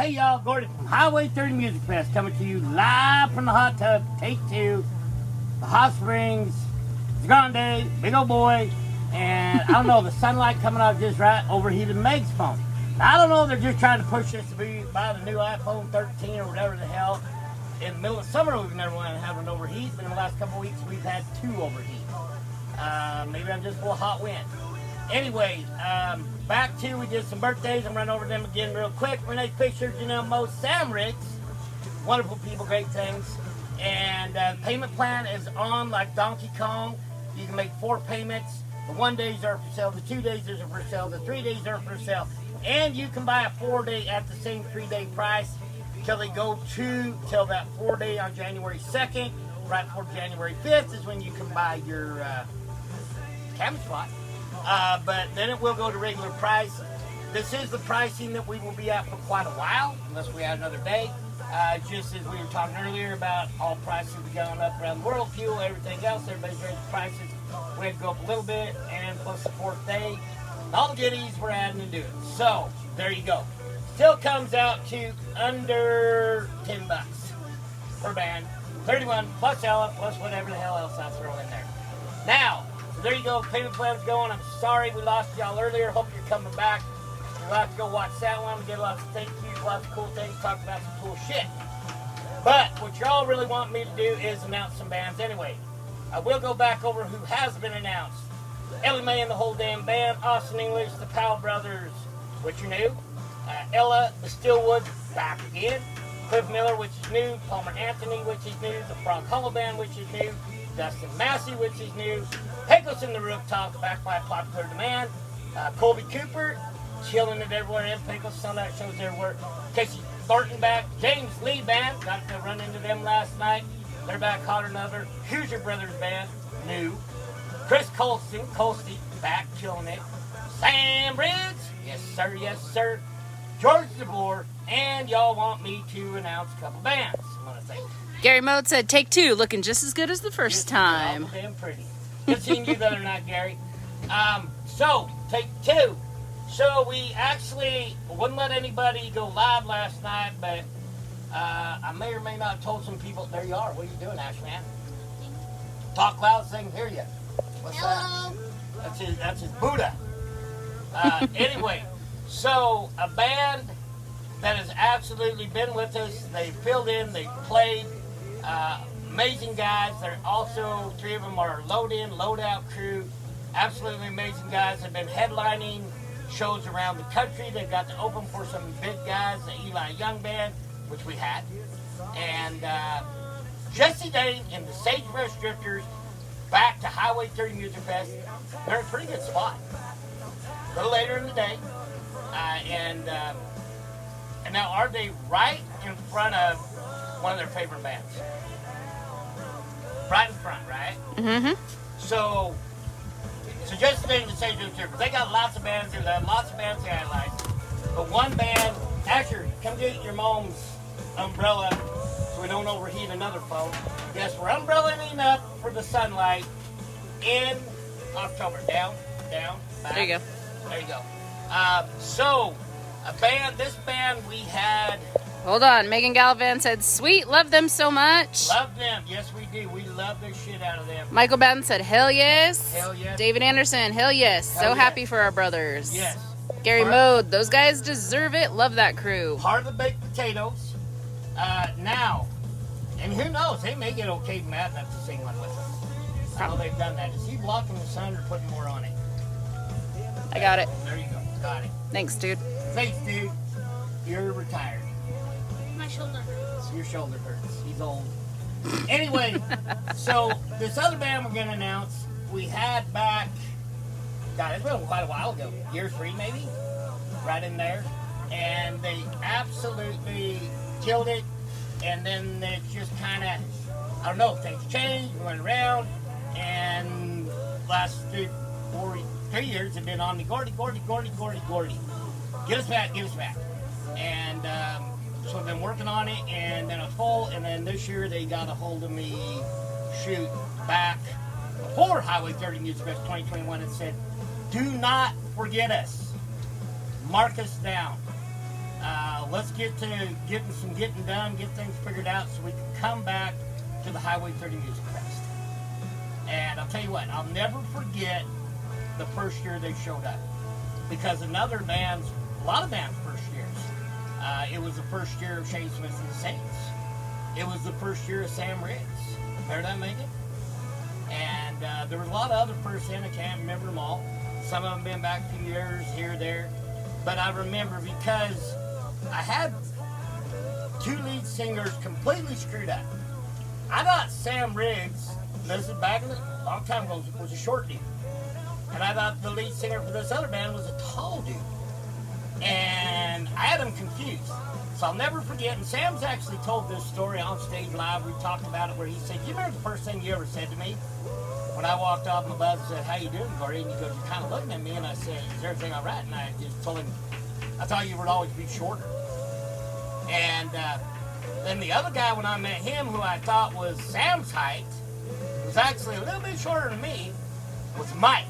Hey y'all, Gordon from Highway 30 Music Fest coming to you live from the hot tub, take 2, the hot springs. It's Grande, big old boy, and I don't know, the sunlight coming out just right, overheated Meg's phone. Now, I don't know if they're just trying to push us to buy the new iPhone 13 or whatever the hell. In the middle of summer, we've never wanted to have an overheat, but in the last couple of weeks, we've had 2 overheat. Maybe I'm just full of hot wind. Anyway, back to, we did some birthdays. I'm running over them again real quick. Renee's Pictures, Mo, Sam Riggs. Wonderful people, great things. And payment plan is on like Donkey Kong. You can make 4 payments. The 1 days are for sale, the 2 days are for sale, the 3 days are for sale. And you can buy a 4-day at the same 3-day price till they go till that 4-day on January 2nd. Right before January 5th is when you can buy your cabin spot. But then it will go to regular price. This is the pricing that we will be at for quite a while, unless we add another day. Just as we were talking earlier about all prices have gone up around the world, fuel, everything else, everybody's raising prices. We had to go up a little bit, and plus the 4th day. All the goodies we're adding into it. So, there you go. Still comes out to under $10 per band. 31 plus Ella, plus whatever the hell else I throw in there. Now, so there you go. Payment plan's going. I'm sorry we lost y'all earlier. Hope you're coming back. You'll have to go watch that one. We did lots of thank yous, lots of cool things, talk about some cool shit. But what y'all really want me to do is announce some bands anyway. I will go back over who has been announced. Ellie Mae and the whole damn band, Austin English, the Powell Brothers, which are new. Ella, the Stillwoods, back again. Cliff Miller, which is new. Palmer Anthony, which is new. The Frog Hollow Band, which is new. Dustin Massey, which is new. Pecos and the Rooftops, back by popular demand. Colby Cooper, chilling it everywhere in Pecos, selling out shows everywhere. Casey Thornton back. James Lee Band, got to run into them last night. They're back hotter than ever. Hoosier Brothers Band, new. Chris Colsty, back chilling it. Sam Briggs, yes sir, yes sir. George DeBoer, and y'all want me to announce a couple bands. I'm gonna say. Gary Mode said, take 2, looking just as good as the first time. Damn pretty. Good seeing you the other night, Gary. So, take 2. So we actually wouldn't let anybody go live last night, but I may or may not have told some people. There you are. What are you doing, Ash, man? Talk loud so they can hear you. What's Hello. that? That's his Buddha. Anyway, so a band that has absolutely been with us. They filled in, they played. Amazing guys. They're also, 3 of them are load in, load out crew. Absolutely amazing guys. They've been headlining shows around the country. They've got to open for some big guys, the Eli Young Band, which we had. And Jesse Dane and the Sagebrush Drifters back to Highway 30 Music Fest. They're in a pretty good spot. A little later in the day. And now, are they right in front of one of their favorite bands? Right in front, right? Mm-hmm. So just the Sagebrush Drifters. They got lots of bands in there, lots of bands they like. But one band, Asher, come get your mom's umbrella so we don't overheat another phone. Yes, we're umbrellaing up for the sunlight in October. Down, back. There you go. There you go. So, this band we had. Hold on. Megan Gallivan said, sweet, love them so much. Love them. Yes, we do. We love the shit out of them. Michael Batten said, hell yes. Hell yes. David Anderson, hell yes. Hell so yes. happy for our brothers. Yes. Gary Mode, those guys deserve it. Love that crew. Part of the baked potatoes. Now, and who knows, they may get okay mad enough to sing one with us. I know they've done that. Is he blocking the sun or putting more on it? I got it. There you go. Got it. Thanks, dude. Thanks, dude. You're retired. My shoulder hurts. Your shoulder hurts. He's old. Anyway, so this other band we're going to announce, we had back, God, it's been quite a while ago. Year 3 maybe? Right in there. And they absolutely killed it. And then it just kind of, I don't know, things changed, we went around, and last 3 years have been on the Gordy. Give us back. And so I've been working on it, and then a full, and then this year they got a hold of me, back before Highway 30 Music Fest 2021 and said, do not forget us. Mark us down. let's get to getting done, get things figured out so we can come back to the Highway 30 Music Fest. And I'll tell you what, I'll never forget the first year they showed up. Because a lot of bands' first years. It was the first year of Shane Smith and the Saints. It was the first year of Sam Riggs. Remember that, Megan? And there was a lot of other firsts in. I can't remember them all. Some of them been back a few years, here or there. But I remember because I had two lead singers completely screwed up. I thought Sam Riggs, this is back in a long time ago, was a short dude. And I thought the lead singer for this other band was a tall dude. And I had them confused. So I'll never forget, and Sam's actually told this story on stage live. We talked about it where he said, "You remember the first thing you ever said to me?" When I walked off my bus and said, "How you doing, Gordy?" And he goes, "You're kind of looking at me." And I said, "Is everything all right?" And I just told him, "I thought you would always be shorter." And then the other guy, when I met him, who I thought was Sam's height, was actually a little bit shorter than me, was Mike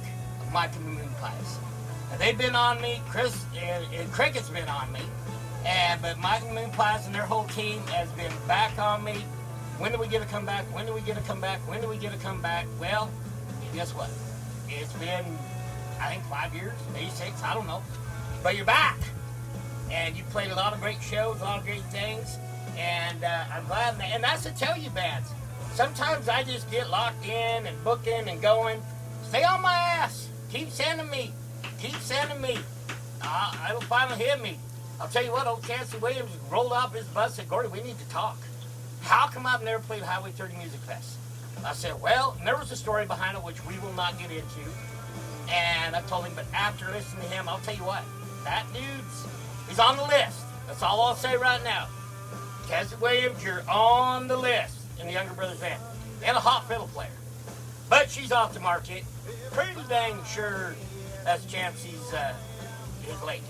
and the Moon Pies. And they've been on me, Chris and Cricket's been on me, but Mike and the Moon Pies and their whole team has been back on me. When do we get to come back? When do we get to come back? When do we get to come back? Well, guess what? It's been, I think, 5 years, maybe 6, I don't know. But you're back. And you played a lot of great shows, a lot of great things. And I'm glad. And that's to tell you, bands. Sometimes I just get locked in and booking and going. Stay on my ass. Keep sending me. It'll finally hit me. I'll tell you what, old Chancey Williams rolled off his bus and said, "Gordy, we need to talk. How come I've never played Highway 30 Music Fest?" I said, well, and there was a story behind it which we will not get into. And I told him, but after listening to him, I'll tell you what, that he's on the list. That's all I'll say right now. Chancey Williams, you're on the list in the Younger Brothers band. And a hot fiddle player. But she's off the market. Pretty dang sure that's Chancey's his late.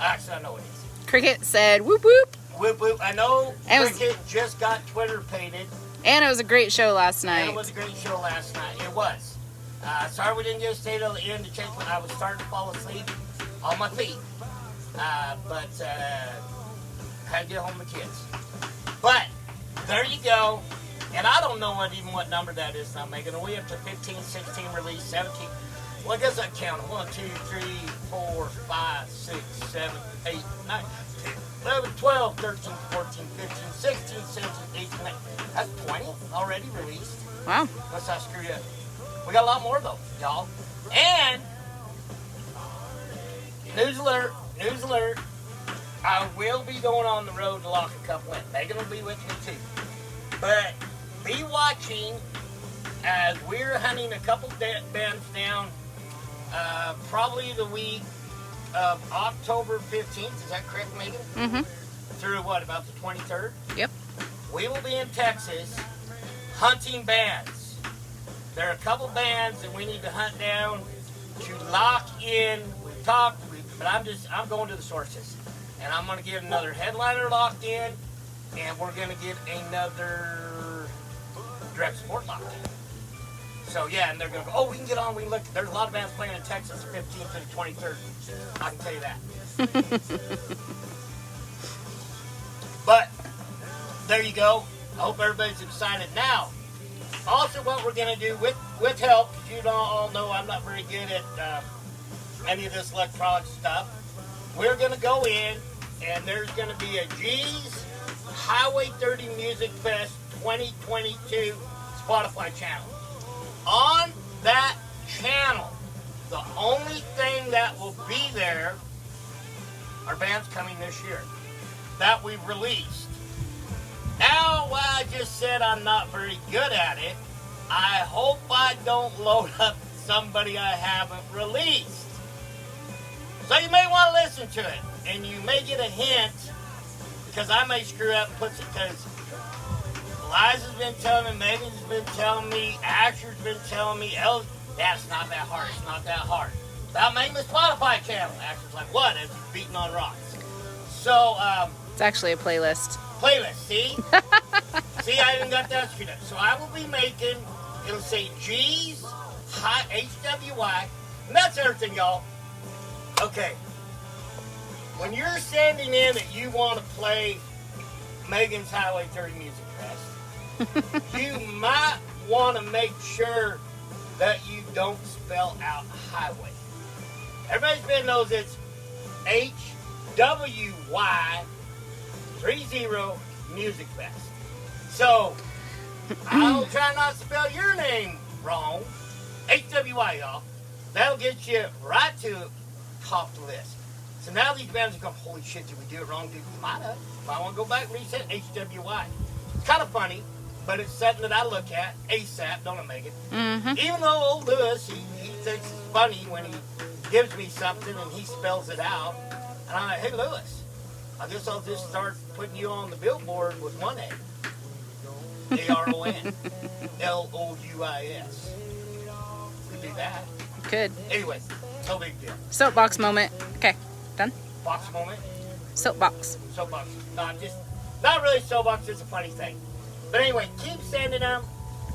Actually, I know it is. Cricket said, "Whoop whoop." Whoop whoop. I know And Cricket just got Twitter painted. And it was a great show last night. And it was a great show last night. It was. Sorry we didn't get to stay till the end to change, but I was starting to fall asleep on my feet. But had to get home to the kids. But there you go. And I don't know what number that is now, Megan. Are we up to 15, 16 release, 17? Well, I guess I count 1, 2, 3, 4, 5, 6, 7, 8, 9, 10, 11, 12, 13, 14, 15, 16, 17, 18, 19. That's 20 already released. Wow. Unless I screwed up. We got a lot more, though, y'all. And, news alert, I will be going on the road to lock a couple in. Megan will be with me, too. But be watching as we're hunting a couple bands down probably the week of October 15th. Is that correct, Megan? Mm-hmm. Through what, about the 23rd? Yep. We will be in Texas hunting bands. There are a couple bands that we need to hunt down to lock in. We've talked, but I'm going to the sources. And I'm going to get another headliner locked in, and we're going to get another direct support locked in. So, yeah, and they're going to go, we can get on, we can look. There's a lot of bands playing in Texas the 15th to the 23rd. I can tell you that. But, there you go. I hope everybody's excited. Now, also what we're going to do with help, because you all know I'm not very good at any of this electronic stuff. We're going to go in, and there's going to be a G's Highway 30 Music Fest 2022 Spotify channel. On that channel, the only thing that will be there are bands coming this year that we've released. Now, while I just said I'm not very good at it, I hope I don't load up somebody I haven't released. So you may want to listen to it, and you may get a hint, because I may screw up and put it, because Liza's been telling me, Megan's been telling me, Asher's been telling me, that's not that hard, it's not that hard. About making the Spotify channel. Asher's like, what? It's beating on rocks. So, It's actually a playlist. see? See, I even got that screwed up. So I will be making, it'll say G's, HWY, and that's everything, y'all. Okay. when you're sending in that you want to play Megan's Highway 30 Music Fest, you might want to make sure that you don't spell out highway. Everybody's been knows it's HWY30 Music Fest. So, I'll try not to spell your name wrong. HWY, y'all. That'll get you right to top the list. So now these bands are going, holy shit, did we do it wrong? Dude, we might have. I want to go back and reset HWY. It's kind of funny, but it's something that I look at ASAP, don't it, Megan? Mm-hmm. Even though old Lewis, he thinks it's funny when he gives me something and he spells it out. And I'm like, hey, Lewis, I guess I'll just start putting you on the billboard with one A. ARON. LOUIS. Could do that. Good. Anyway, no big deal. Soapbox moment. Okay, done. Box moment. Soapbox. Soapbox. No, just not really soapbox. It's a funny thing. But anyway, keep sending them.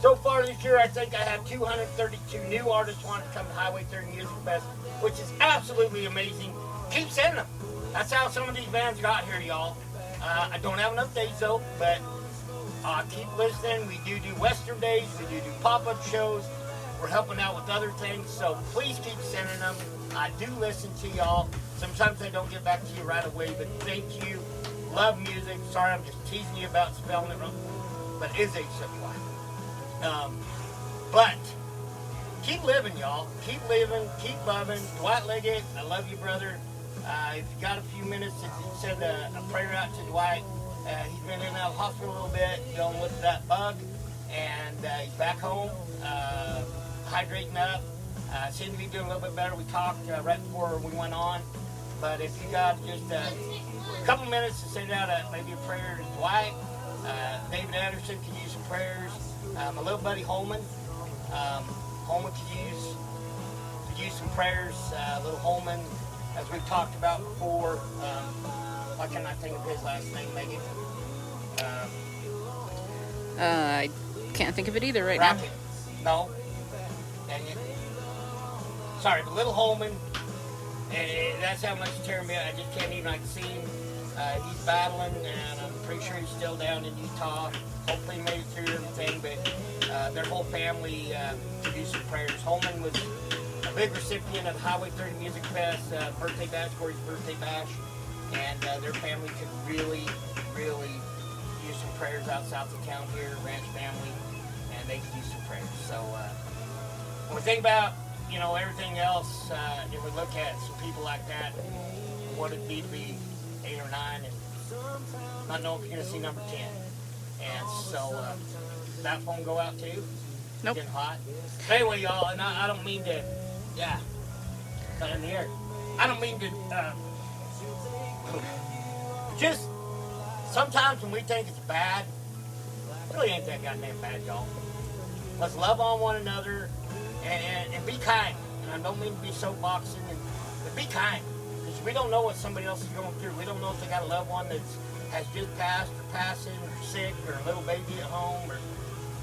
So far this year, I think I have 232 new artists wanting to come to Highway 30 Music Fest, which is absolutely amazing. Keep sending them. That's how some of these bands got here, y'all. I don't have enough days though, but keep listening. We do Western days. We do pop-up shows. We're helping out with other things, so please keep sending them. I do listen to y'all. Sometimes I don't get back to you right away, but thank you. Love music. Sorry, I'm just teasing you about spelling it wrong, but it is HWY. But keep living, y'all. Keep living. Keep loving. Dwight Leggett, I love you, brother. If you got a few minutes, send a prayer out to Dwight. He's been in and out of the hospital a little bit, dealing with that bug, and he's back home, hydrating up. Seems to be doing a little bit better. We talked right before we went on, but if you got just a couple minutes to send out maybe a prayer to Dwight, David Anderson could use some prayers. My little buddy Holman, Holman could use some prayers. Little Holman, as we've talked about before. Why can't I think of his last name, Megan? I can't think of it either right Rocket. No. Dang it. Sorry, but Little Holman, that's how much tearing me up. I just can't even, I can see him. He's battling, and I'm pretty sure he's still down in Utah. Hopefully he made it through everything, but their whole family could use some prayers. Holman was a big recipient of the Highway 30 Music Fest birthday bash, Corey's birthday bash, and their family could really, really use some prayers out south of town here, ranch family, and they could use some prayers. So when we think about, everything else, if we look at some people like that, what it'd be to be 8 or 9 and not know if you're going to see number 10. And so that phone go out too. Nope. Getting hot. But anyway, y'all, and I don't mean to, cut in the air. I don't mean to, just sometimes when we think it's bad, it really ain't that goddamn bad, y'all. Let's love on one another and be kind. And I don't mean to be soapboxing, but be kind. Because we don't know what somebody else is going through. We don't know if they got a loved one that has just passed or passing or sick or a little baby at home or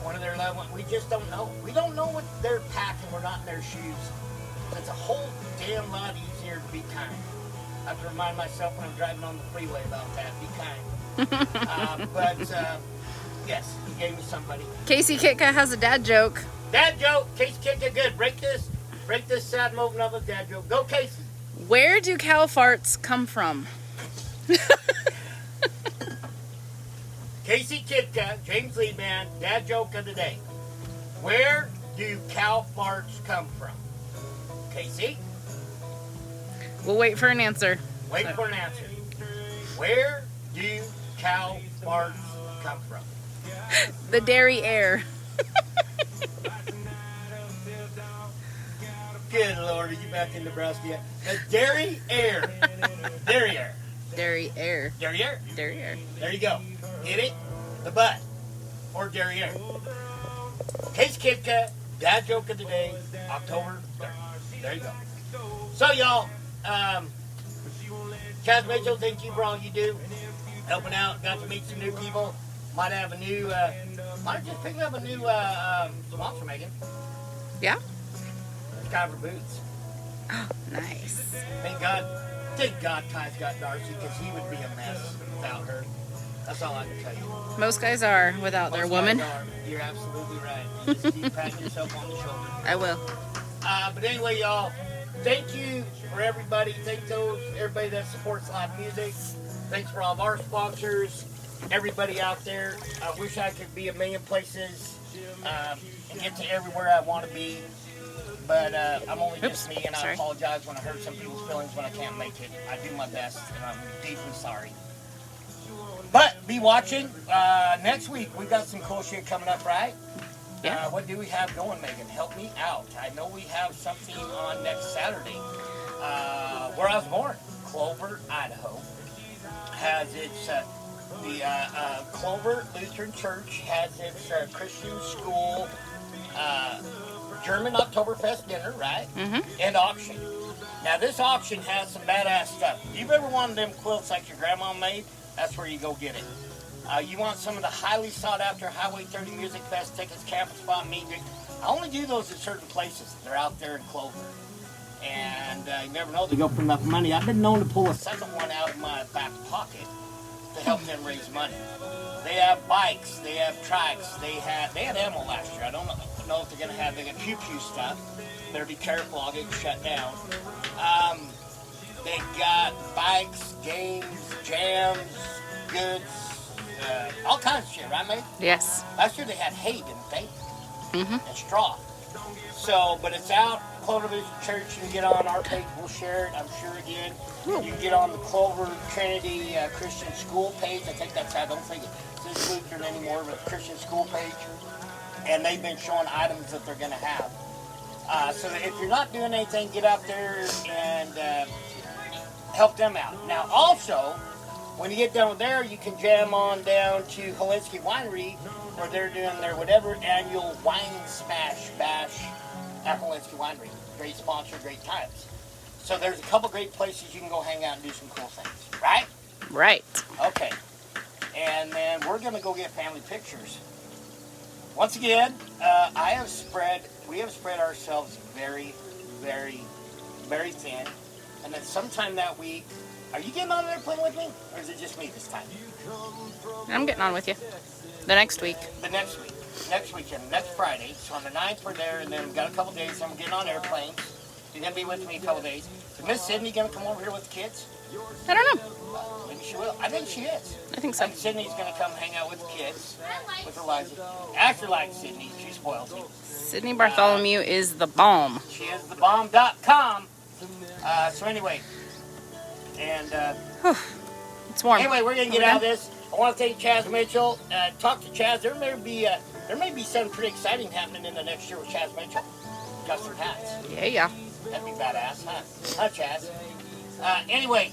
one of their loved ones. We just don't know. We don't know what they're packing. We're not in their shoes. It's a whole damn lot easier to be kind. I have to remind myself when I'm driving on the freeway about that. Be kind. Yes, he gave me somebody. Casey Kitka has a dad joke. Dad joke. Casey Kitka, good. Break this sad moving of a dad joke. Go, Casey. Where do cow farts come from? Casey Kitka, James Lee Band, dad joke of the day. Where do cow farts come from? Casey? We'll wait for an answer. Wait for an answer. Where do cow farts come from? The dairy air. Good Lord, are you back in Nebraska yet? The dairy air. Dairy air. Dairy air. Dairy air. Dairy air. There you go. Hit it. The butt. Or dairy air. Case Kitka, dad joke of the day, October 3rd. There you go. So y'all, Chaz Mitchell, thank you for all you do. Helping out, got to meet some new people. Might have a new, might have just picked up a new sponsor, Megan. Yeah? Skyver Boots. Oh, nice. Thank God. thank God Ty's got Darcy, because he would be a mess without her. That's all I can tell you. Most guys are without their Most woman. guys are. You're absolutely right. You just keep patting yourself on the shoulder. I will. But anyway, y'all, thank you for everybody. Thank everybody that supports live music. Thanks for all of our sponsors. Everybody out there. I wish I could be a million places and get to everywhere I want to be. But I'm only just me, and I apologize when I hurt some people's feelings when I can't make it. I do my best, and I'm deeply sorry. But be watching. Next week, we got some cool shit coming up, right? Yeah. What do we have going, Megan? Help me out. I know we have something on next Saturday. Where I was born, Clover, Idaho, has its Clover Lutheran Church has its Christian school German Oktoberfest dinner, right? Mm-hmm. And auction. Now this auction has some badass stuff. If you've ever wanted them quilts like your grandma made, that's where you go get it. You want some of the highly sought after Highway 30 Music Fest tickets, campus spot, meet and greet. I only do those at certain places. They're out there in Clover. And you never know, they go for enough money. I've been known to pull a second one out of my back pocket to help them raise money. They have bikes, they have trikes, they had ammo last year. I don't know if they're going to have, they got pew-pew stuff. Better be careful, I'll get shut down. They got bikes, games, jams, goods, all kinds of shit, right, mate? Yes. Last year they had hay, didn't they? Mm-hmm. And straw. So, but it's out. Clover Lutheran Church, you can get on our page, we'll share it, I'm sure again. You can get on the Clover Trinity Christian School page. I think that's how, I don't think it's Lutheran anymore, but Christian School page. And they've been showing items that they're going to have. So that if you're not doing anything, get out there and help them out. Now, also, when you get done with there, you can jam on down to Holinsky Winery, where they're doing their whatever annual wine smash bash at Holinsky Winery. Great sponsor, great times. So there's a couple great places you can go hang out and do some cool things, right? Right. Okay. And then we're going to go get family pictures. Once again, we have spread ourselves very, very, very thin. And then sometime that week, are you getting on an airplane with me? Or is it just me this time? I'm getting on with you. The next week. The next week. Next weekend, next Friday. So on the 9th we're there, and then we've got a couple days, then we're getting on airplanes. You're going to be with me a couple days. Is Miss Sydney going to come over here with the kids? I don't know. Maybe she will. I think she is. I think so. I think Sydney's going to come hang out with the kids. With Eliza. Ashley likes Sydney. She spoils me. Sydney Bartholomew is the bomb. She is thebomb.com. So anyway. And it's warm. Anyway, we're going to get out of this. I want to thank Chaz Mitchell. Talk to Chaz. There may be something pretty exciting happening in the next year with Chaz Mitchell. Custom hats. Yeah. That'd be badass, huh? Huh, Chaz? Anyway,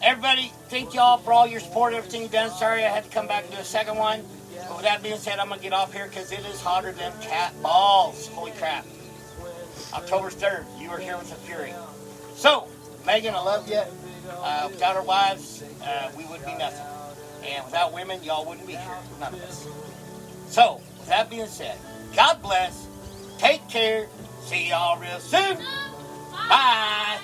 everybody, thank y'all for all your support, everything you've done. Sorry I had to come back and do a second one. But with that being said, I'm going to get off here because it is hotter than cat balls. Holy crap. October 3rd, you are here with the Fury. So, Megan, I love you. Without our wives, we would be nothing. And without women, y'all wouldn't be here. None of us. So, with that being said, God bless. Take care. See y'all real soon. Bye.